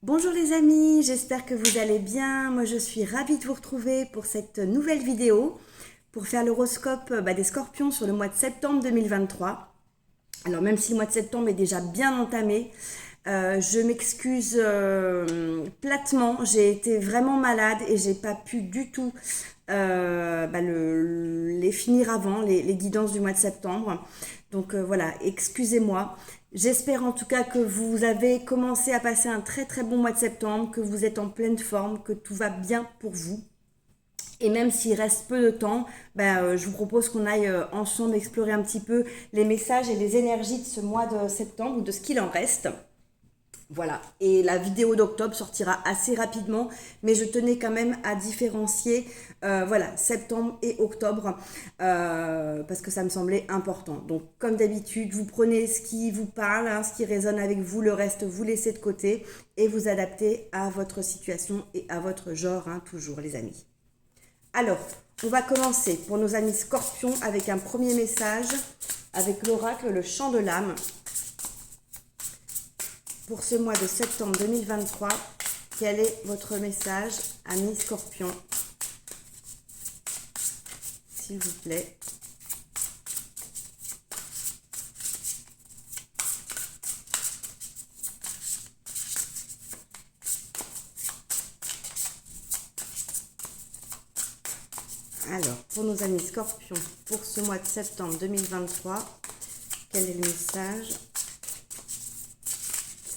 Bonjour les amis, j'espère que vous allez bien. Moi je suis ravie de vous retrouver pour cette nouvelle vidéo pour faire l'horoscope des scorpions sur le mois de septembre 2023. Alors même si le mois de septembre est déjà bien entamé, je m'excuse platement, j'ai été vraiment malade et j'ai pas pu du tout les finir avant, les guidances du mois de septembre. Donc voilà, excusez-moi. J'espère en tout cas que vous avez commencé à passer un très très bon mois de septembre, que vous êtes en pleine forme, que tout va bien pour vous. Et même s'il reste peu de temps, je vous propose qu'on aille ensemble explorer un petit peu les messages et les énergies de ce mois de septembre ou de ce qu'il en reste. Voilà, et la vidéo d'octobre sortira assez rapidement, mais je tenais quand même à différencier septembre et octobre parce que ça me semblait important. Donc comme d'habitude, vous prenez ce qui vous parle, hein, ce qui résonne avec vous, le reste vous laissez de côté et vous adaptez à votre situation et à votre genre, hein, toujours les amis. Alors, on va commencer pour nos amis scorpions avec un premier message avec l'oracle, le chant de l'âme. Pour ce mois de septembre 2023, quel est votre message, amis scorpions? S'il vous plaît. Alors, pour nos amis scorpions, pour ce mois de septembre 2023, quel est le message?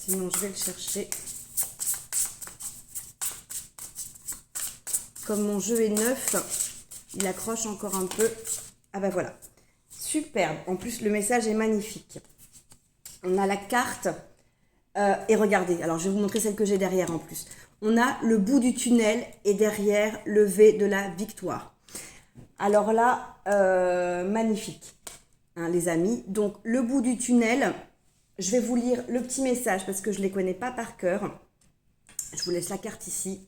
Sinon, je vais le chercher. Comme mon jeu est neuf, il accroche encore un peu. Ah ben voilà. Superbe. En plus, le message est magnifique. On a la carte. Et regardez, alors je vais vous montrer celle que j'ai derrière en plus. On a le bout du tunnel et derrière le V de la victoire. Alors là, magnifique, hein, les amis. Donc, le bout du tunnel, je vais vous lire le petit message parce que je ne les connais pas par cœur. Je vous laisse la carte ici.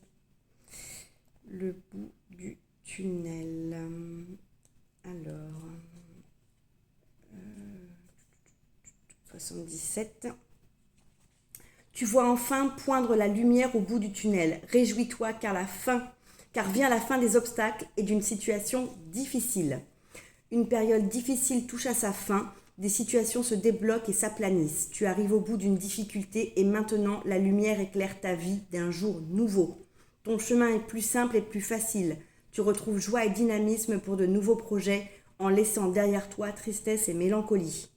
Le bout du tunnel. Alors, 77. Tu vois enfin poindre la lumière au bout du tunnel. Réjouis-toi car vient la fin des obstacles et d'une situation difficile. Une période difficile touche à sa fin, des situations se débloquent et s'aplanissent. Tu arrives au bout d'une difficulté et maintenant la lumière éclaire ta vie d'un jour nouveau. Ton chemin est plus simple et plus facile. Tu retrouves joie et dynamisme pour de nouveaux projets en laissant derrière toi tristesse et mélancolie.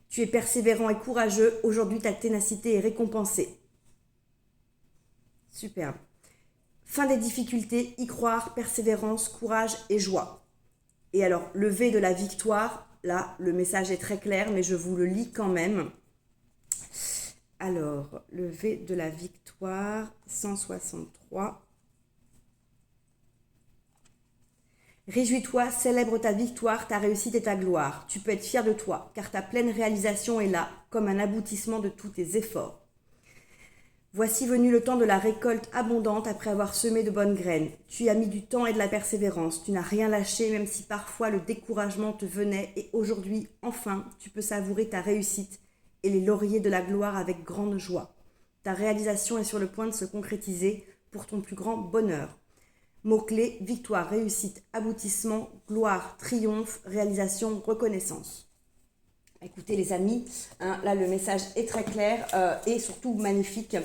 Tu es persévérant et courageux, aujourd'hui ta ténacité est récompensée. Superbe. Fin des difficultés, y croire, persévérance, courage et joie. Et alors, le V de la victoire, là, le message est très clair, mais je vous le lis quand même. Alors, le V de la victoire, 163. Réjouis-toi, célèbre ta victoire, ta réussite et ta gloire. Tu peux être fier de toi, car ta pleine réalisation est là, comme un aboutissement de tous tes efforts. Voici venu le temps de la récolte abondante après avoir semé de bonnes graines. Tu as mis du temps et de la persévérance. Tu n'as rien lâché, même si parfois le découragement te venait. Et aujourd'hui, enfin, tu peux savourer ta réussite et les lauriers de la gloire avec grande joie. Ta réalisation est sur le point de se concrétiser pour ton plus grand bonheur. Mots-clés, victoire, réussite, aboutissement, gloire, triomphe, réalisation, reconnaissance. Écoutez les amis, hein, là le message est très clair et surtout magnifique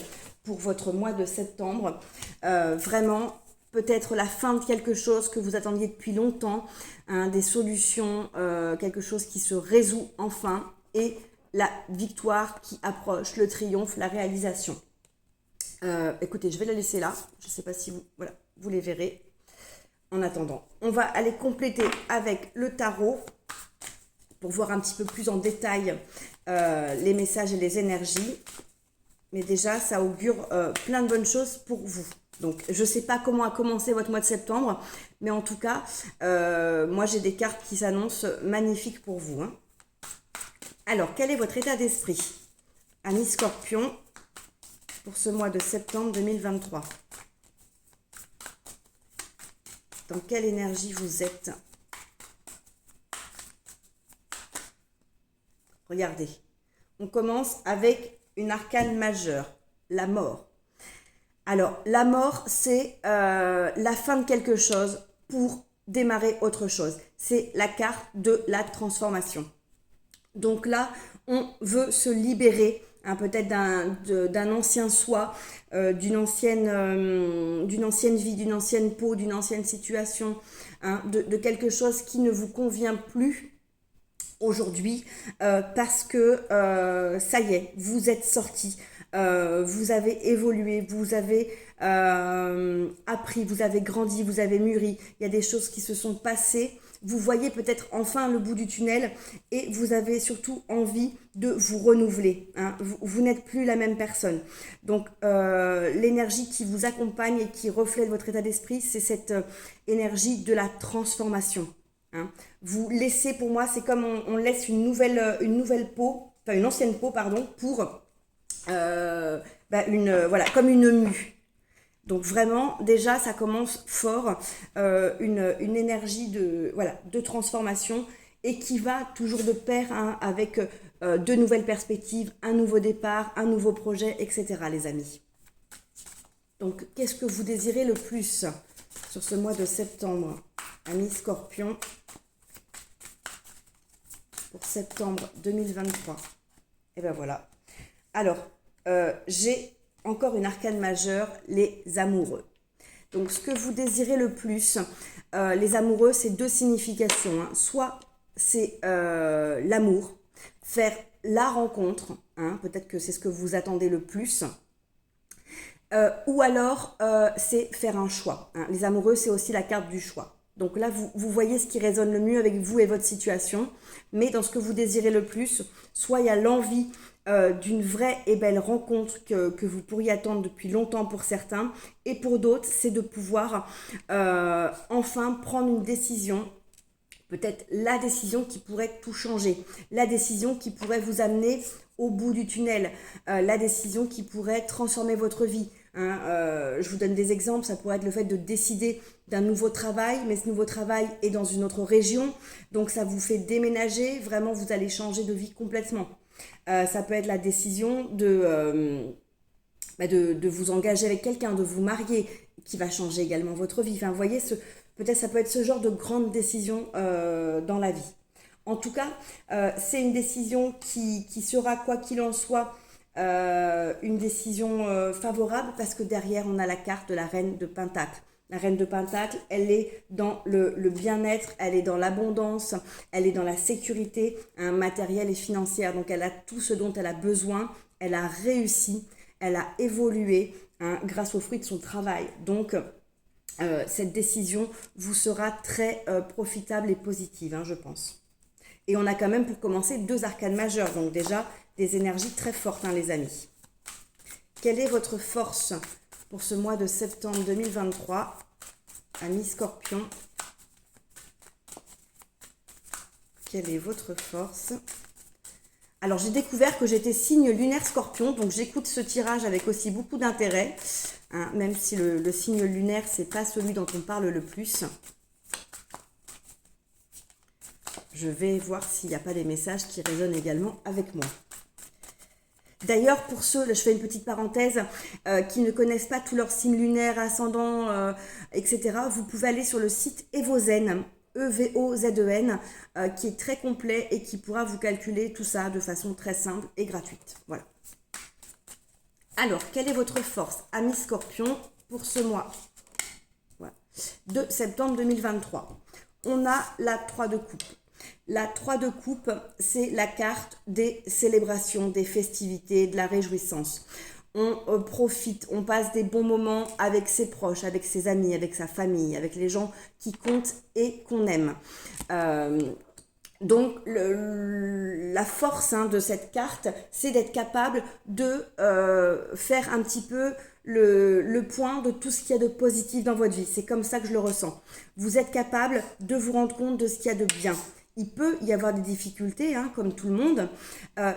pour votre mois de septembre. Vraiment, peut-être la fin de quelque chose que vous attendiez depuis longtemps, hein, des solutions, quelque chose qui se résout enfin et la victoire qui approche, le triomphe, la réalisation. Écoutez, je vais la laisser là. Je ne sais pas si vous les verrez. En attendant, on va aller compléter avec le tarot pour voir un petit peu plus en détail les messages et les énergies. Mais déjà, ça augure plein de bonnes choses pour vous. Donc, je ne sais pas comment a commencé votre mois de septembre, mais en tout cas, moi, j'ai des cartes qui s'annoncent magnifiques pour vous, hein. Alors, quel est votre état d'esprit, amis scorpions, pour ce mois de septembre 2023? Dans quelle énergie vous êtes? Regardez, on commence avec une arcane majeure, la mort. Alors, la mort, c'est la fin de quelque chose pour démarrer autre chose. C'est la carte de la transformation. Donc là, on veut se libérer peut-être d'un ancien soi, d'une ancienne vie, d'une ancienne peau, d'une ancienne situation, de quelque chose qui ne vous convient plus aujourd'hui parce que ça y est, vous êtes sorti, vous avez évolué, vous avez appris, vous avez grandi, vous avez mûri, il y a des choses qui se sont passées, vous voyez peut-être enfin le bout du tunnel et vous avez surtout envie de vous renouveler, vous n'êtes plus la même personne. Donc l'énergie qui vous accompagne et qui reflète votre état d'esprit, c'est cette énergie de la transformation. Vous laissez, pour moi, c'est comme on laisse une nouvelle peau, enfin une ancienne peau, pardon, pour voilà, comme une mue. Donc vraiment, déjà, ça commence fort, une énergie de transformation et qui va toujours de pair avec de nouvelles perspectives, un nouveau départ, un nouveau projet, etc. les amis. Donc, qu'est-ce que vous désirez le plus sur ce mois de septembre, amis Scorpion, pour septembre 2023? Et ben voilà. Alors, j'ai encore une arcane majeure, les amoureux. Donc, ce que vous désirez le plus, les amoureux, c'est deux significations. Soit c'est l'amour, faire la rencontre, peut-être que c'est ce que vous attendez le plus. Ou alors, c'est faire un choix. Les amoureux, c'est aussi la carte du choix. Donc là, vous voyez ce qui résonne le mieux avec vous et votre situation. Mais dans ce que vous désirez le plus, soit il y a l'envie d'une vraie et belle rencontre que vous pourriez attendre depuis longtemps pour certains. Et pour d'autres, c'est de pouvoir enfin prendre une décision. Peut-être la décision qui pourrait tout changer. La décision qui pourrait vous amener au bout du tunnel. La décision qui pourrait transformer votre vie. Je vous donne des exemples, ça pourrait être le fait de décider d'un nouveau travail, mais ce nouveau travail est dans une autre région, donc ça vous fait déménager, vraiment vous allez changer de vie complètement. Ça peut être la décision de vous engager avec quelqu'un, de vous marier, qui va changer également votre vie. Enfin, vous voyez, peut-être ça peut être ce genre de grande décision dans la vie. En tout cas, c'est une décision qui sera, quoi qu'il en soit, une décision favorable parce que derrière on a la carte de la reine de Pentacle. La reine de Pentacle, elle est dans le bien-être, elle est dans l'abondance, elle est dans la sécurité matérielle et financière. Donc elle a tout ce dont elle a besoin, elle a réussi, elle a évolué grâce aux fruits de son travail. Donc cette décision vous sera très profitable et positive, je pense. Et on a quand même pour commencer 2 arcanes majeures, donc déjà des énergies très fortes, les amis. Quelle est votre force pour ce mois de septembre 2023, amis Scorpion? Quelle est votre force? Alors, j'ai découvert que j'étais signe lunaire Scorpion, donc j'écoute ce tirage avec aussi beaucoup d'intérêt, même si le signe lunaire, c'est pas celui dont on parle le plus. Je vais voir s'il n'y a pas des messages qui résonnent également avec moi. D'ailleurs, pour ceux, je fais une petite parenthèse, qui ne connaissent pas tous leurs signes lunaires, ascendants, etc., vous pouvez aller sur le site Evozen, E-V-O-Z-E-N, qui est très complet et qui pourra vous calculer tout ça de façon très simple et gratuite. Voilà. Alors, quelle est votre force, amis Scorpion, pour ce mois de septembre 2023? On a la 3 de coupe. La 3 de coupe, c'est la carte des célébrations, des festivités, de la réjouissance. On profite, on passe des bons moments avec ses proches, avec ses amis, avec sa famille, avec les gens qui comptent et qu'on aime. Donc, la force de cette carte, c'est d'être capable de faire un petit peu le point de tout ce qu'il y a de positif dans votre vie. C'est comme ça que je le ressens. Vous êtes capable de vous rendre compte de ce qu'il y a de bien. Il peut y avoir des difficultés, comme tout le monde,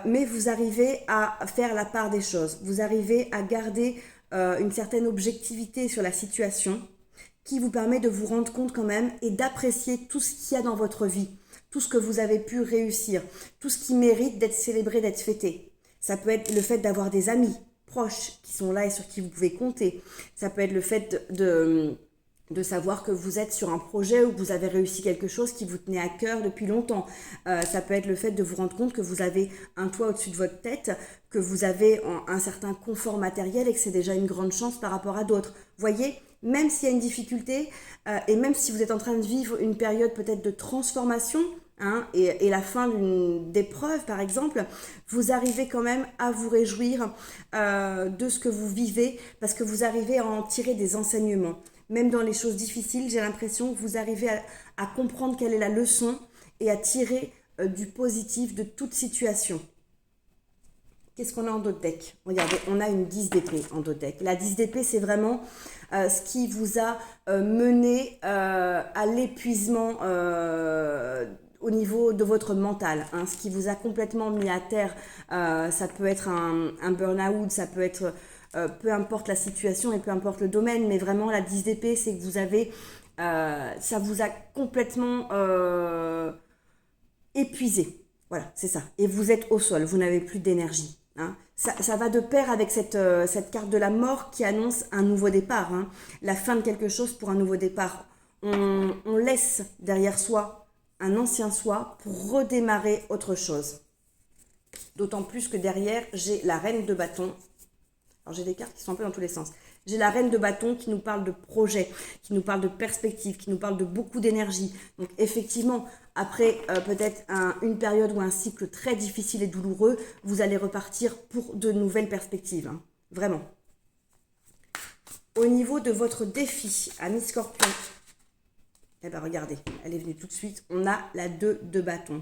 mais vous arrivez à faire la part des choses. Vous arrivez à garder une certaine objectivité sur la situation qui vous permet de vous rendre compte quand même et d'apprécier tout ce qu'il y a dans votre vie, tout ce que vous avez pu réussir, tout ce qui mérite d'être célébré, d'être fêté. Ça peut être le fait d'avoir des amis. proches qui sont là et sur qui vous pouvez compter. Ça peut être le fait de savoir que vous êtes sur un projet où vous avez réussi quelque chose qui vous tenait à cœur depuis longtemps. Ça peut être le fait de vous rendre compte que vous avez un toit au-dessus de votre tête, que vous avez un certain confort matériel et que c'est déjà une grande chance par rapport à d'autres. Voyez, même s'il y a une difficulté et même si vous êtes en train de vivre une période peut-être de transformation, et la fin d'une épreuve par exemple, vous arrivez quand même à vous réjouir de ce que vous vivez parce que vous arrivez à en tirer des enseignements. Même dans les choses difficiles, j'ai l'impression que vous arrivez à comprendre quelle est la leçon et à tirer du positif de toute situation. Qu'est-ce qu'on a en dos de deck? Regardez, on a une 10 d'épée en dos de deck. La 10 d'épée, c'est vraiment ce qui vous a mené à l'épuisement au niveau de votre mental, ce qui vous a complètement mis à terre. Ça peut être un burn-out, ça peut être peu importe la situation et peu importe le domaine, mais vraiment la 10 d'épée, c'est que vous avez, ça vous a complètement épuisé. Voilà, c'est ça. Et vous êtes au sol, vous n'avez plus d'énergie. Ça va de pair avec cette carte de la mort qui annonce un nouveau départ, la fin de quelque chose pour un nouveau départ. On laisse derrière soi un ancien soi pour redémarrer autre chose. D'autant plus que derrière, j'ai la reine de bâton. Alors j'ai des cartes qui sont un peu dans tous les sens. J'ai la reine de bâton qui nous parle de projet, qui nous parle de perspective, qui nous parle de beaucoup d'énergie. Donc effectivement, après peut-être une période ou un cycle très difficile et douloureux, vous allez repartir pour de nouvelles perspectives. Vraiment. Au niveau de votre défi, ami Scorpion, eh bien regardez, elle est venue tout de suite. On a la 2 de bâton.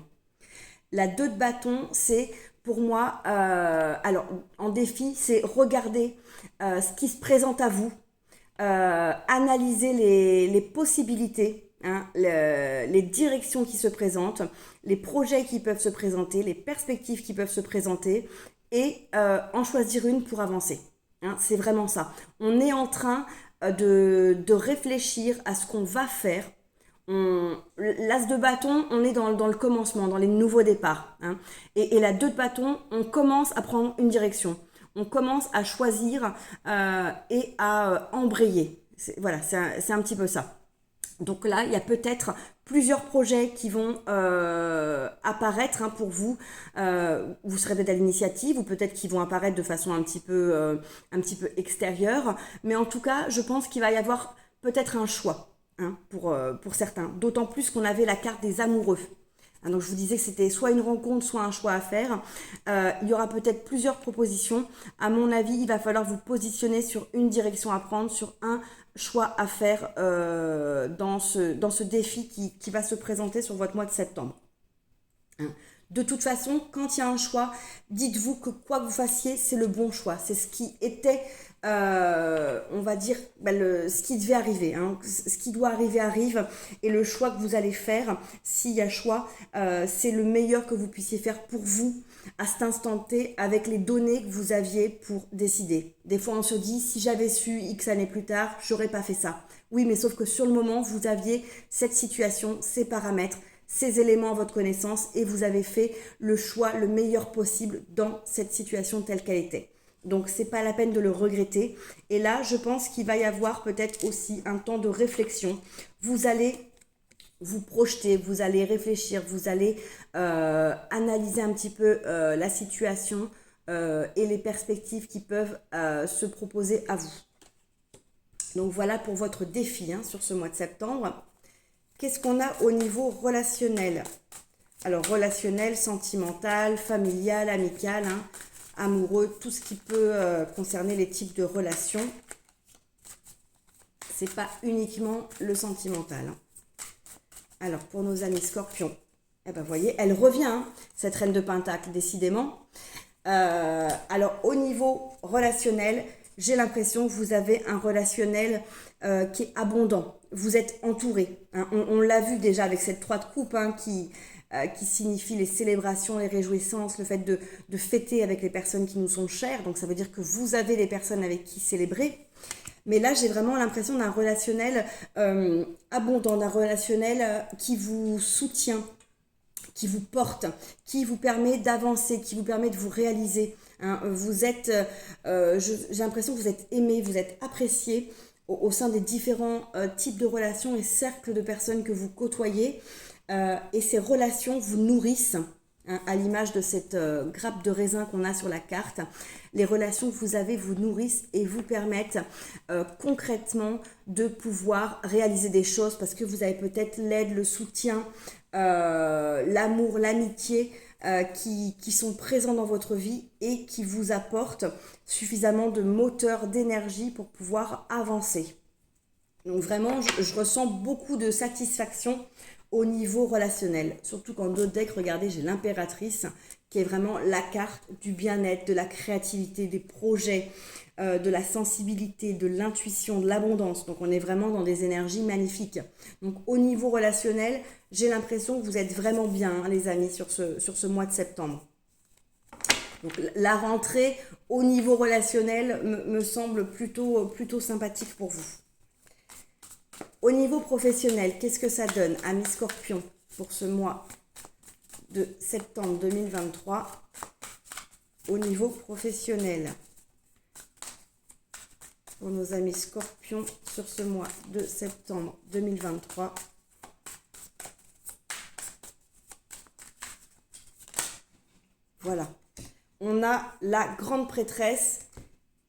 La 2 de bâton, c'est pour moi, alors en défi, c'est regarder ce qui se présente à vous, analyser les possibilités, les directions qui se présentent, les projets qui peuvent se présenter, les perspectives qui peuvent se présenter et en choisir une pour avancer. C'est vraiment ça. On est en train de réfléchir à ce qu'on va faire. L'as de bâton, on est dans le commencement, dans les nouveaux départs. Et la 2 de bâton, on commence à prendre une direction. On commence à choisir et à embrayer. Voilà, c'est un petit peu ça. Donc là, il y a peut-être plusieurs projets qui vont apparaître pour vous. Vous serez peut-être à l'initiative ou peut-être qu'ils vont apparaître de façon un petit peu extérieure. Mais en tout cas, je pense qu'il va y avoir peut-être un choix. Pour certains, d'autant plus qu'on avait la carte des amoureux. Donc je vous disais que c'était soit une rencontre, soit un choix à faire. Il y aura peut-être plusieurs propositions. À mon avis, il va falloir vous positionner sur une direction à prendre, sur un choix à faire dans ce défi qui va se présenter sur votre mois de septembre. De toute façon, quand il y a un choix, dites-vous que quoi que vous fassiez, c'est le bon choix. C'est ce qui était, on va dire, ce qui devait arriver. Ce qui doit arriver arrive. Et le choix que vous allez faire, s'il y a choix, c'est le meilleur que vous puissiez faire pour vous à cet instant T avec les données que vous aviez pour décider. Des fois, on se dit, si j'avais su X années plus tard, j'aurais pas fait ça. Oui, mais sauf que sur le moment, vous aviez cette situation, ces paramètres, ces éléments à votre connaissance et vous avez fait le choix le meilleur possible dans cette situation telle qu'elle était. Donc c'est pas la peine de le regretter. Et là, je pense qu'il va y avoir peut-être aussi un temps de réflexion. Vous allez vous projeter, vous allez réfléchir, vous allez analyser un petit peu la situation et les perspectives qui peuvent se proposer à vous. Donc voilà pour votre défi sur ce mois de septembre. Qu'est-ce qu'on a au niveau relationnel? Alors, relationnel, sentimental, familial, amical, amoureux, tout ce qui peut concerner les types de relations. C'est pas uniquement le sentimental. Alors, pour nos amis scorpions, eh ben, vous voyez, elle revient, cette reine de pentacle, décidément. Alors, au niveau relationnel, j'ai l'impression que vous avez un relationnel qui est abondant. Vous êtes entouré. On l'a vu déjà avec cette 3 de coupe qui signifie les célébrations, les réjouissances, le fait de fêter avec les personnes qui nous sont chères. Donc ça veut dire que vous avez des personnes avec qui célébrer. Mais là, j'ai vraiment l'impression d'un relationnel abondant, d'un relationnel qui vous soutient, qui vous porte, qui vous permet d'avancer, qui vous permet de vous réaliser. hein. Vous êtes, j'ai l'impression que vous êtes aimé, vous êtes apprécié au sein des différents types de relations et cercles de personnes que vous côtoyez. Et ces relations vous nourrissent, hein, à l'image de cette grappe de raisin qu'on a sur la carte. Les relations que vous avez vous nourrissent et vous permettent concrètement de pouvoir réaliser des choses parce que vous avez peut-être l'aide, le soutien, l'amour, l'amitié qui sont présents dans votre vie et qui vous apportent suffisamment de moteur, d'énergie pour pouvoir avancer. Donc vraiment, je ressens beaucoup de satisfaction au niveau relationnel. Surtout qu'en d'autres decks, regardez, j'ai l'impératrice qui est vraiment la carte du bien-être, de la créativité, des projets, de la sensibilité, de l'intuition, de l'abondance. Donc on est vraiment dans des énergies magnifiques. Donc au niveau relationnel, j'ai l'impression que vous êtes vraiment bien, hein, les amis, sur ce mois de septembre. Donc la rentrée au niveau relationnel me semble plutôt sympathique pour vous. Au niveau professionnel, qu'est-ce que ça donne, amis Scorpion, pour ce mois de septembre 2023 au niveau professionnel? Pour nos amis Scorpions sur ce mois de septembre 2023. Voilà. On a la grande prêtresse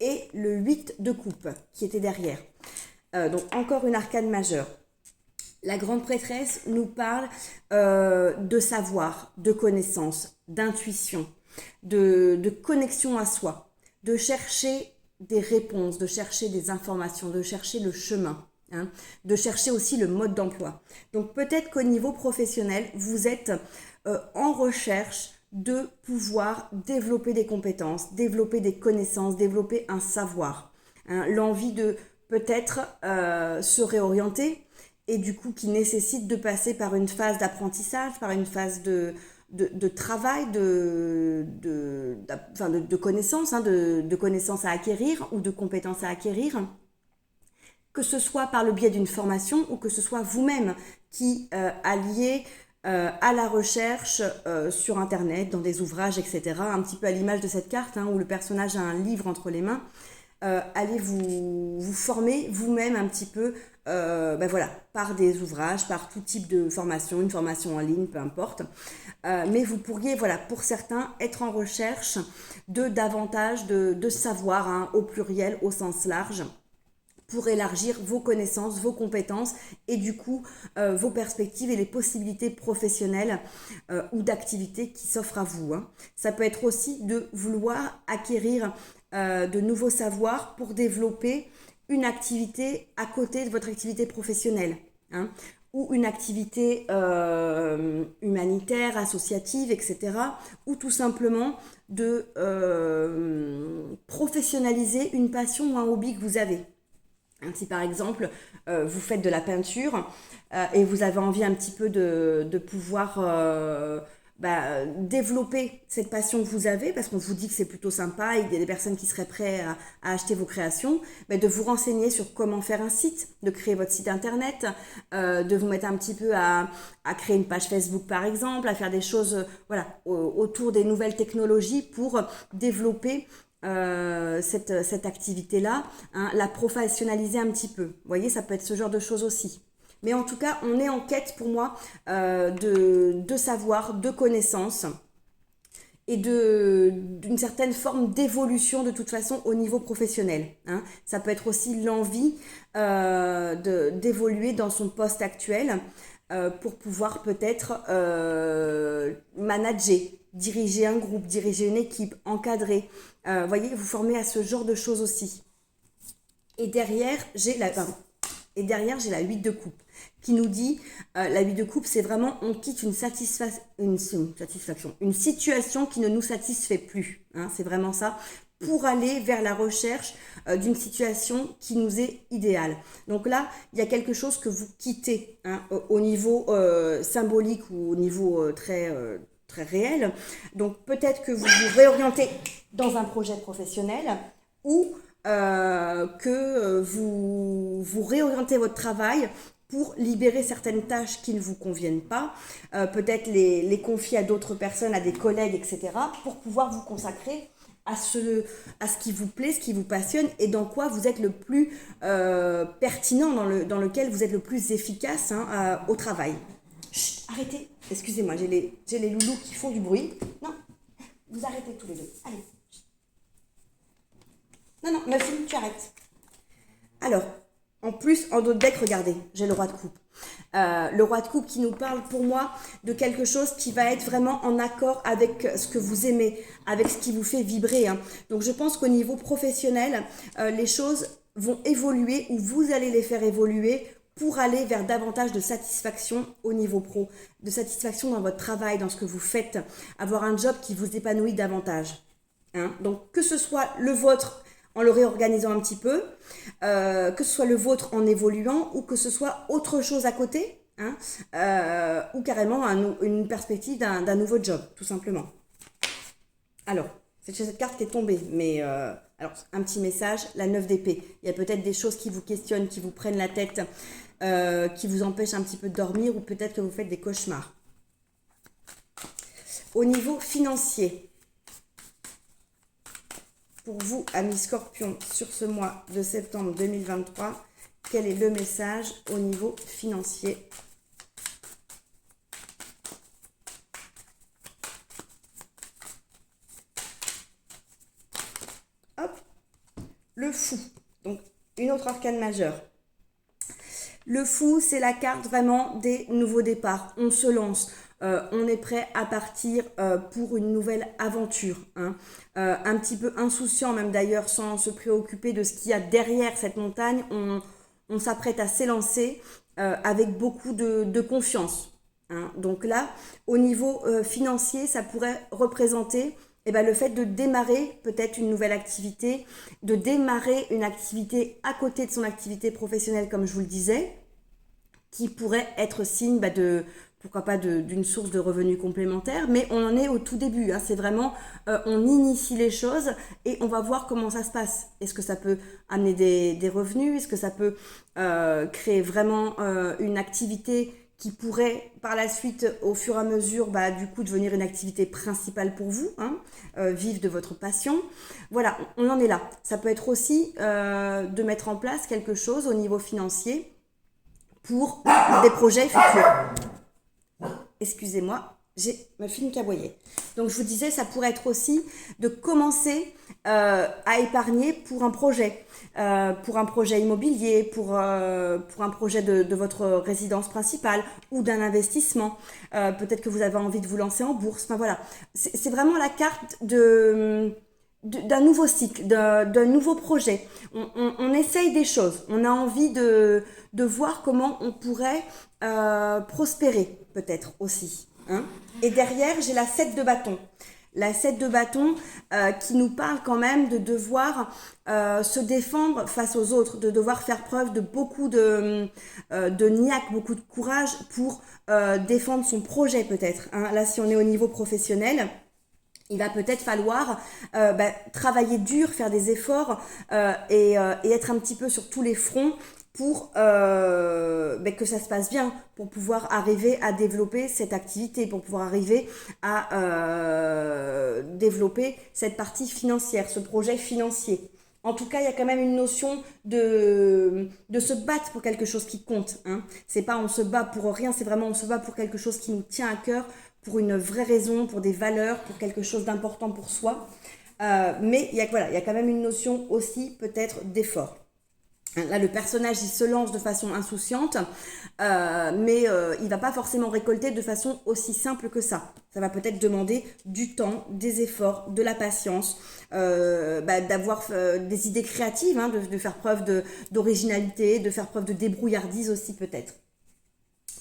et le 8 de coupe qui était derrière. Donc encore une arcane majeure. La grande prêtresse nous parle de savoir, de connaissance, d'intuition, de connexion à soi, de chercher des réponses, de chercher des informations, de chercher le chemin, hein, de chercher aussi le mode d'emploi. Donc peut-être qu'au niveau professionnel, vous êtes en recherche de pouvoir développer des compétences, développer des connaissances, développer un savoir, hein, l'envie de peut-être se réorienter et du coup qui nécessite de passer par une phase d'apprentissage, par une phase de travail, de connaissances, hein, de connaissances à acquérir ou de compétences à acquérir, que ce soit par le biais d'une formation ou que ce soit vous-même qui alliez à la recherche sur internet, dans des ouvrages, etc. Un petit peu à l'image de cette carte, hein, où le personnage a un livre entre les mains. Allez vous former vous-même un petit peu, voilà, par des ouvrages, par tout type de formation, une formation en ligne, peu importe. Mais vous pourriez, voilà, pour certains, être en recherche de davantage de savoir, hein, au pluriel, au sens large, pour élargir vos connaissances, vos compétences et du coup vos perspectives et les possibilités professionnelles ou d'activités qui s'offrent à vous, hein. Ça peut être aussi de vouloir acquérir de nouveaux savoirs pour développer une activité à côté de votre activité professionnelle, hein, ou une activité humanitaire, associative, etc. Ou tout simplement de professionnaliser une passion ou un hobby que vous avez. Si par exemple vous faites de la peinture et vous avez envie un petit peu de pouvoir développer cette passion que vous avez, parce qu'on vous dit que c'est plutôt sympa et qu'il y a des personnes qui seraient prêtes à acheter vos créations, de vous renseigner sur comment faire un site, de créer votre site internet, de vous mettre un petit peu à créer une page Facebook par exemple, à faire des choses voilà, autour des nouvelles technologies pour développer cette activité-là, hein, la professionnaliser un petit peu. Vous voyez, ça peut être ce genre de choses aussi. Mais en tout cas, on est en quête pour moi de savoir, de connaissances et d'une certaine forme d'évolution de toute façon au niveau professionnel, hein. Ça peut être aussi l'envie d'évoluer dans son poste actuel pour pouvoir peut-être manager, diriger un groupe, diriger une équipe, encadrer. Voyez, vous formez à ce genre de choses aussi. Et derrière, j'ai la 8 de coupe qui nous dit, la 8 de coupe, c'est vraiment on quitte une situation qui ne nous satisfait plus, hein, c'est vraiment ça, pour aller vers la recherche d'une situation qui nous est idéale. Donc là, il y a quelque chose que vous quittez, hein, au niveau symbolique ou au niveau très réel. Donc peut-être que vous vous réorientez dans un projet professionnel ou que vous réorientez votre travail pour libérer certaines tâches qui ne vous conviennent pas, peut-être les confier à d'autres personnes, à des collègues, etc., pour pouvoir vous consacrer à ce qui vous plaît, ce qui vous passionne et dans quoi vous êtes le plus pertinent, dans lequel vous êtes le plus efficace au travail. Chut, arrêtez. Excusez-moi, j'ai les loulous qui font du bruit. Non, vous arrêtez tous les deux. Allez. Non, Muffin, tu arrêtes. Alors, en plus, en d'autres decks, regardez, j'ai le roi de coupe. Le roi de coupe qui nous parle pour moi de quelque chose qui va être vraiment en accord avec ce que vous aimez, avec ce qui vous fait vibrer. Donc je pense qu'au niveau professionnel, les choses vont évoluer ou vous allez les faire évoluer pour aller vers davantage de satisfaction au niveau pro, de satisfaction dans votre travail, dans ce que vous faites, avoir un job qui vous épanouit davantage. Donc que ce soit le vôtre en le réorganisant un petit peu, que ce soit le vôtre en évoluant ou que ce soit autre chose à côté, ou carrément une perspective d'un nouveau job, tout simplement. Alors, c'est cette carte qui est tombée, mais alors un petit message, la 9 d'épée. Il y a peut-être des choses qui vous questionnent, qui vous prennent la tête, qui vous empêchent un petit peu de dormir ou peut-être que vous faites des cauchemars. Au niveau financier, pour vous, amis Scorpions, sur ce mois de septembre 2023, quel est le message au niveau financier ? Hop, le fou, donc une autre arcane majeure. Le fou, c'est la carte vraiment des nouveaux départs. On se lance. On est prêt à partir pour une nouvelle aventure. Un petit peu insouciant même d'ailleurs, sans se préoccuper de ce qu'il y a derrière cette montagne. On s'apprête à s'élancer avec beaucoup de confiance. Donc là, au niveau financier, ça pourrait représenter le fait de démarrer peut-être une nouvelle activité, de démarrer une activité à côté de son activité professionnelle, comme je vous le disais, qui pourrait être signe pourquoi pas d'une source de revenus complémentaires, mais on en est au tout début. C'est vraiment, on initie les choses et on va voir comment ça se passe. Est-ce que ça peut amener des revenus? Est-ce que ça peut créer vraiment une activité qui pourrait par la suite, au fur et à mesure, du coup, devenir une activité principale pour vous, vivre de votre passion. Voilà, on en est là. Ça peut être aussi de mettre en place quelque chose au niveau financier pour des projets futurs. Excusez-moi, j'ai Muffin qui aboyait. Donc je vous disais, ça pourrait être aussi de commencer à épargner pour un projet immobilier, pour un projet de votre résidence principale ou d'un investissement. Peut-être que vous avez envie de vous lancer en bourse. Enfin voilà, c'est vraiment la carte d'un nouveau cycle, d'un nouveau projet. On essaye des choses. On a envie de voir comment on pourrait prospérer peut-être aussi. Et derrière, j'ai la 7 de bâton. La 7 de bâton qui nous parle quand même de devoir se défendre face aux autres, de devoir faire preuve de beaucoup de niaque, beaucoup de courage pour défendre son projet peut-être. Là, si on est au niveau professionnel, il va peut-être falloir travailler dur, faire des efforts et être un petit peu sur tous les fronts pour que ça se passe bien, pour pouvoir arriver à développer cette activité, pour pouvoir arriver à développer cette partie financière, ce projet financier. En tout cas, il y a quand même une notion de se battre pour quelque chose qui compte. C'est pas on se bat pour rien, c'est vraiment on se bat pour quelque chose qui nous tient à cœur, pour une vraie raison, pour des valeurs, pour quelque chose d'important pour soi. Mais il y a quand même une notion aussi peut-être d'effort. Là, le personnage, il se lance de façon insouciante, mais il va pas forcément récolter de façon aussi simple que ça. Ça va peut-être demander du temps, des efforts, de la patience, d'avoir des idées créatives, de faire preuve d'originalité, de faire preuve de débrouillardise aussi peut-être.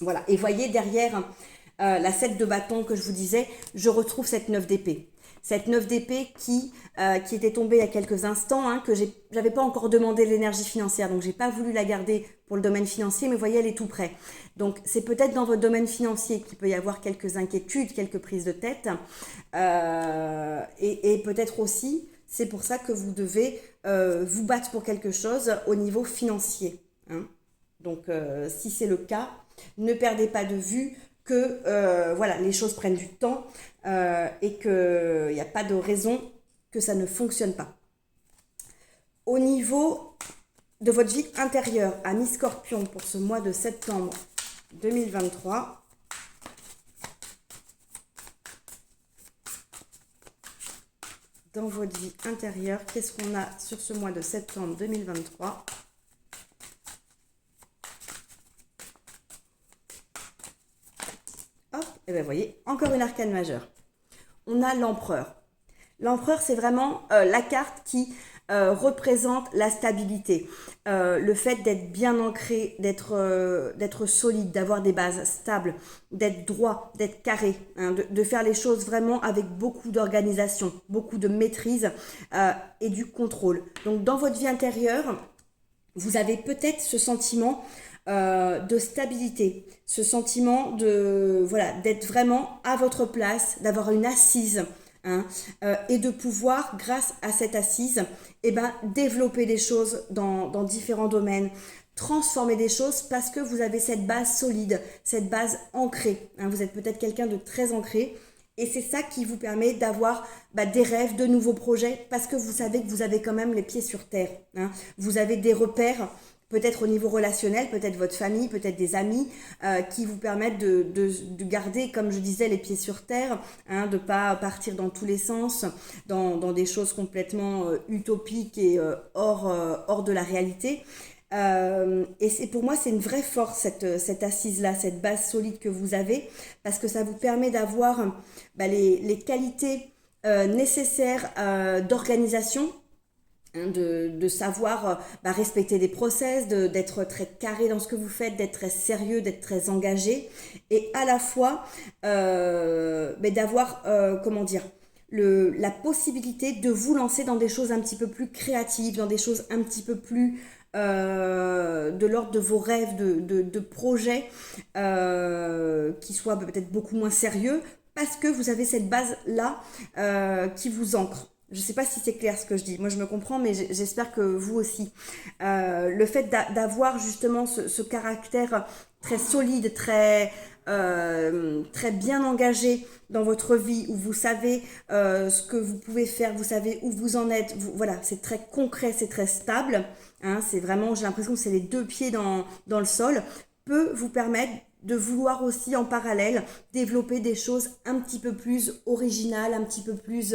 Voilà, et voyez derrière la 7 de bâton que je vous disais, je retrouve cette 9 d'épée. Cette 9 d'épée qui était tombée il y a quelques instants, que j'avais pas encore demandé l'énergie financière, donc j'ai pas voulu la garder pour le domaine financier, mais vous voyez, elle est tout près. Donc c'est peut-être dans votre domaine financier qu'il peut y avoir quelques inquiétudes, quelques prises de tête, et peut-être aussi, c'est pour ça que vous devez vous battre pour quelque chose au niveau financier. Donc si c'est le cas, ne perdez pas de vue que les choses prennent du temps et qu'il n'y a pas de raison que ça ne fonctionne pas. Au niveau de votre vie intérieure, amis Scorpion, pour ce mois de septembre 2023, dans votre vie intérieure, qu'est-ce qu'on a sur ce mois de septembre 2023 ? Hop, et bien vous voyez, encore une arcane majeure. On a l'empereur. L'empereur, c'est vraiment la carte qui représente la stabilité, le fait d'être bien ancré, d'être solide, d'avoir des bases stables, d'être droit, d'être carré, hein, de faire les choses vraiment avec beaucoup d'organisation, beaucoup de maîtrise et du contrôle. Donc dans votre vie intérieure, vous avez peut-être ce sentiment de stabilité, ce sentiment de voilà, d'être vraiment à votre place, d'avoir une assise. Hein, et de pouvoir, grâce à cette assise, développer des choses dans différents domaines, transformer des choses parce que vous avez cette base solide, cette base ancrée. Hein, vous êtes peut-être quelqu'un de très ancré et c'est ça qui vous permet d'avoir des rêves, de nouveaux projets parce que vous savez que vous avez quand même les pieds sur terre. Hein. Vous avez des repères, peut-être au niveau relationnel, peut-être votre famille, peut-être des amis qui vous permettent de garder, comme je disais, les pieds sur terre, hein, de ne pas partir dans tous les sens, dans des choses complètement utopiques et hors de la réalité. Et pour moi, c'est une vraie force, cette assise-là, cette base solide que vous avez, parce que ça vous permet d'avoir les qualités nécessaires d'organisation, de savoir respecter des process, d'être très carré dans ce que vous faites, d'être très sérieux, d'être très engagé et à la fois d'avoir la possibilité de vous lancer dans des choses un petit peu plus créatives, dans des choses un petit peu plus de l'ordre de vos rêves, de projets qui soient peut-être beaucoup moins sérieux parce que vous avez cette base-là qui vous ancre. Je ne sais pas si c'est clair ce que je dis. Moi, je me comprends, mais j'espère que vous aussi. Le fait d'avoir justement ce caractère très solide, très bien engagé dans votre vie, où vous savez ce que vous pouvez faire, vous savez où vous en êtes. Voilà, c'est très concret, c'est très stable. Hein, c'est vraiment, j'ai l'impression que c'est les deux pieds dans le sol, peut vous permettre de vouloir aussi en parallèle développer des choses un petit peu plus originales, un petit peu plus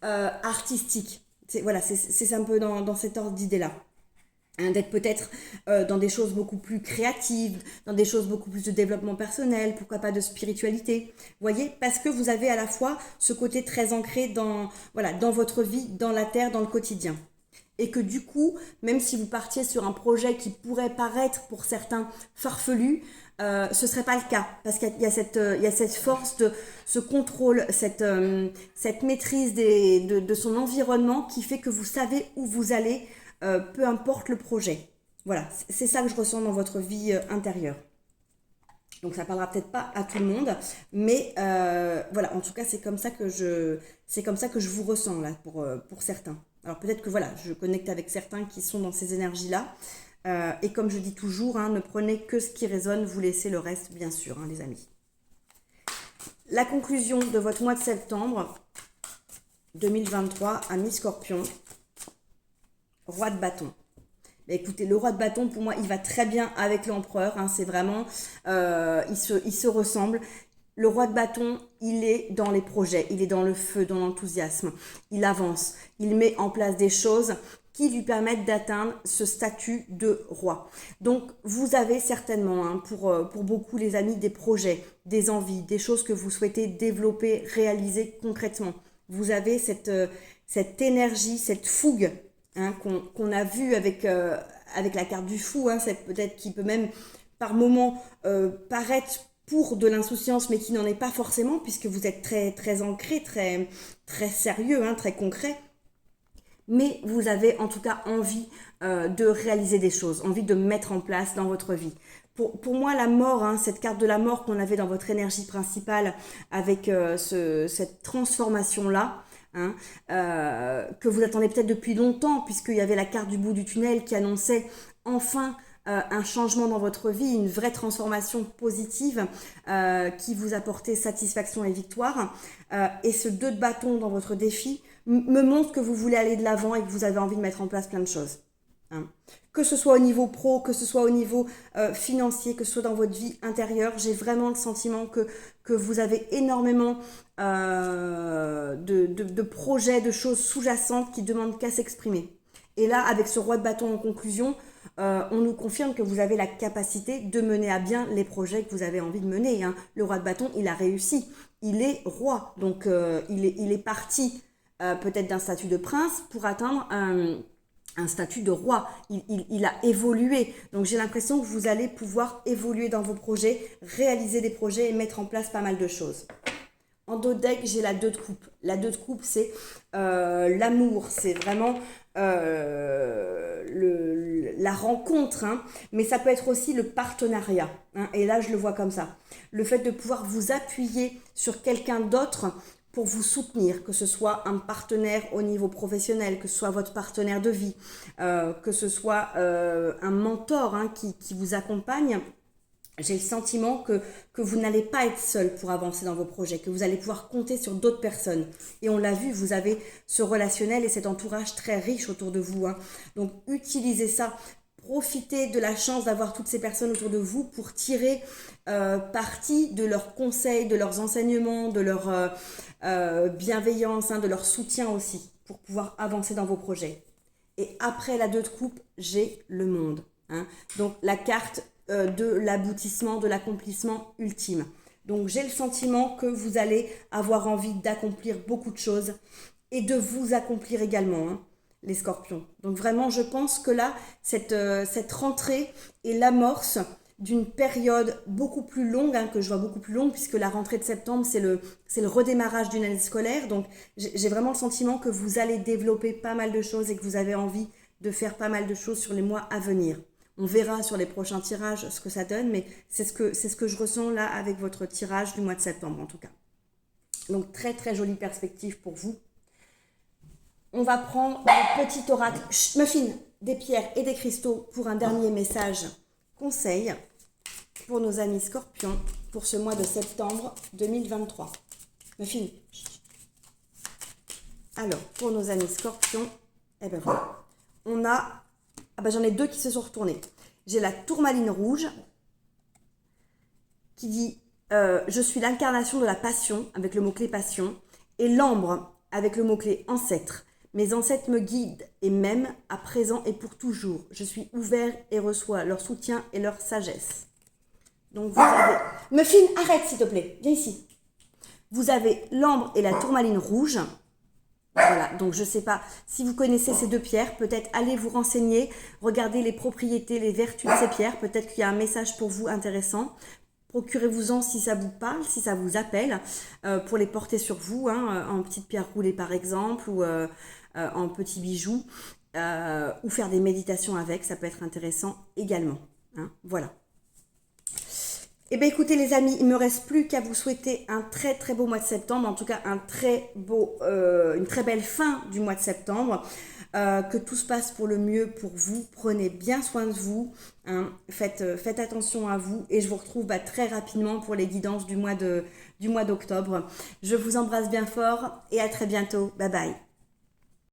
artistiques. C'est un peu dans cet ordre d'idée-là. Hein, d'être peut-être dans des choses beaucoup plus créatives, dans des choses beaucoup plus de développement personnel, pourquoi pas de spiritualité. Vous voyez, parce que vous avez à la fois ce côté très ancré dans votre vie, dans la terre, dans le quotidien. Et que du coup, même si vous partiez sur un projet qui pourrait paraître pour certains farfelu, ce serait pas le cas parce qu'il y a cette force de ce contrôle, cette maîtrise de son environnement qui fait que vous savez où vous allez, peu importe le projet. Voilà, c'est ça que je ressens dans votre vie intérieure. Donc ça parlera peut-être pas à tout le monde, mais voilà, en tout cas c'est comme ça que je vous ressens là pour certains. Alors peut-être que voilà, je connecte avec certains qui sont dans ces énergies-là. Et comme je dis toujours, hein, ne prenez que ce qui résonne, vous laissez le reste, bien sûr, hein, les amis. La conclusion de votre mois de septembre 2023, amis Scorpion, roi de bâton. Mais écoutez, le roi de bâton, pour moi, il va très bien avec l'empereur. Hein, c'est vraiment, il se ressemble. Le roi de bâton, il est dans les projets, il est dans le feu, dans l'enthousiasme. Il avance, il met en place des choses qui lui permettent d'atteindre ce statut de roi. Donc, vous avez certainement, hein, pour beaucoup les amis, des projets, des envies, des choses que vous souhaitez développer, réaliser concrètement. Vous avez cette énergie, cette fougue, hein, qu'on a vue avec la carte du fou, hein, peut-être qui peut même par moments paraître pour de l'insouciance, mais qui n'en est pas forcément, puisque vous êtes très, très ancré, très, très sérieux, hein, très concret. Mais vous avez en tout cas envie de réaliser des choses, envie de mettre en place dans votre vie. Pour moi, la mort, hein, cette carte de la mort qu'on avait dans votre énergie principale, avec cette transformation-là, hein, que vous attendez peut-être depuis longtemps, puisqu'il y avait la carte du bout du tunnel qui annonçait enfin un changement dans votre vie, une vraie transformation positive qui vous apportait satisfaction et victoire. Et ce 2 de bâton dans votre défi me montre que vous voulez aller de l'avant et que vous avez envie de mettre en place plein de choses. Hein. Que ce soit au niveau pro, que ce soit au niveau financier, que ce soit dans votre vie intérieure, j'ai vraiment le sentiment que vous avez énormément de projets, de choses sous-jacentes qui demandent qu'à s'exprimer. Et là, avec ce roi de bâton en conclusion, on nous confirme que vous avez la capacité de mener à bien les projets que vous avez envie de mener. Hein. Le roi de bâton, il a réussi. Il est roi, donc il est parti peut-être d'un statut de prince pour atteindre un statut de roi. Il a évolué. Donc j'ai l'impression que vous allez pouvoir évoluer dans vos projets, réaliser des projets et mettre en place pas mal de choses. En dos de deck, j'ai la 2 de coupe. La 2 de coupe, c'est l'amour. C'est vraiment la rencontre. Hein. Mais ça peut être aussi le partenariat. Hein. Et là, je le vois comme ça. Le fait de pouvoir vous appuyer sur quelqu'un d'autre pour vous soutenir, que ce soit un partenaire au niveau professionnel, que ce soit votre partenaire de vie, que ce soit un mentor hein, qui vous accompagne. J'ai le sentiment que vous n'allez pas être seul pour avancer dans vos projets, que vous allez pouvoir compter sur d'autres personnes. Et on l'a vu, vous avez ce relationnel et cet entourage très riche autour de vous. Hein. Donc utilisez ça. Profitez de la chance d'avoir toutes ces personnes autour de vous pour tirer parti de leurs conseils, de leurs enseignements, de leur bienveillance, hein, de leur soutien aussi, pour pouvoir avancer dans vos projets. Et après la 2 de coupe, j'ai le monde. Hein. Donc la carte de l'aboutissement, de l'accomplissement ultime. Donc j'ai le sentiment que vous allez avoir envie d'accomplir beaucoup de choses et de vous accomplir également, hein, les scorpions. Donc vraiment, je pense que là, cette rentrée est l'amorce d'une période beaucoup plus longue, hein, que je vois beaucoup plus longue, puisque la rentrée de septembre, c'est le redémarrage d'une année scolaire. Donc j'ai vraiment le sentiment que vous allez développer pas mal de choses et que vous avez envie de faire pas mal de choses sur les mois à venir. On verra sur les prochains tirages ce que ça donne, mais c'est ce que je ressens là avec votre tirage du mois de septembre en tout cas. Donc très très jolie perspective pour vous. On va prendre le petit oracle Muffin, des pierres et des cristaux pour un dernier message conseil pour nos amis scorpions pour ce mois de septembre 2023. Muffin. Alors, pour nos amis scorpions, eh ben voilà. On a... Ah ben j'en ai 2 qui se sont retournés. J'ai la tourmaline rouge qui dit je suis l'incarnation de la passion avec le mot-clé passion et l'ambre avec le mot-clé ancêtre. Mes ancêtres me guident et m'aiment à présent et pour toujours. Je suis ouvert et reçois leur soutien et leur sagesse. Donc vous avez... Muffin, arrête s'il te plaît, viens ici. Vous avez l'ambre et la tourmaline rouge. Voilà, donc je ne sais pas si vous connaissez ces 2 pierres, peut-être allez vous renseigner, regardez les propriétés, les vertus de ces pierres, peut-être qu'il y a un message pour vous intéressant. Procurez-vous-en si ça vous parle, si ça vous appelle, pour les porter sur vous, hein, en petites pierres roulées par exemple, ou en petits bijoux, ou faire des méditations avec, ça peut être intéressant également. Hein, voilà. Eh bien écoutez les amis, il ne me reste plus qu'à vous souhaiter un très très beau mois de septembre, en tout cas une très belle fin du mois de septembre, que tout se passe pour le mieux pour vous, prenez bien soin de vous, hein, faites attention à vous et je vous retrouve très rapidement pour les guidances du mois d'octobre. Je vous embrasse bien fort et à très bientôt, bye bye.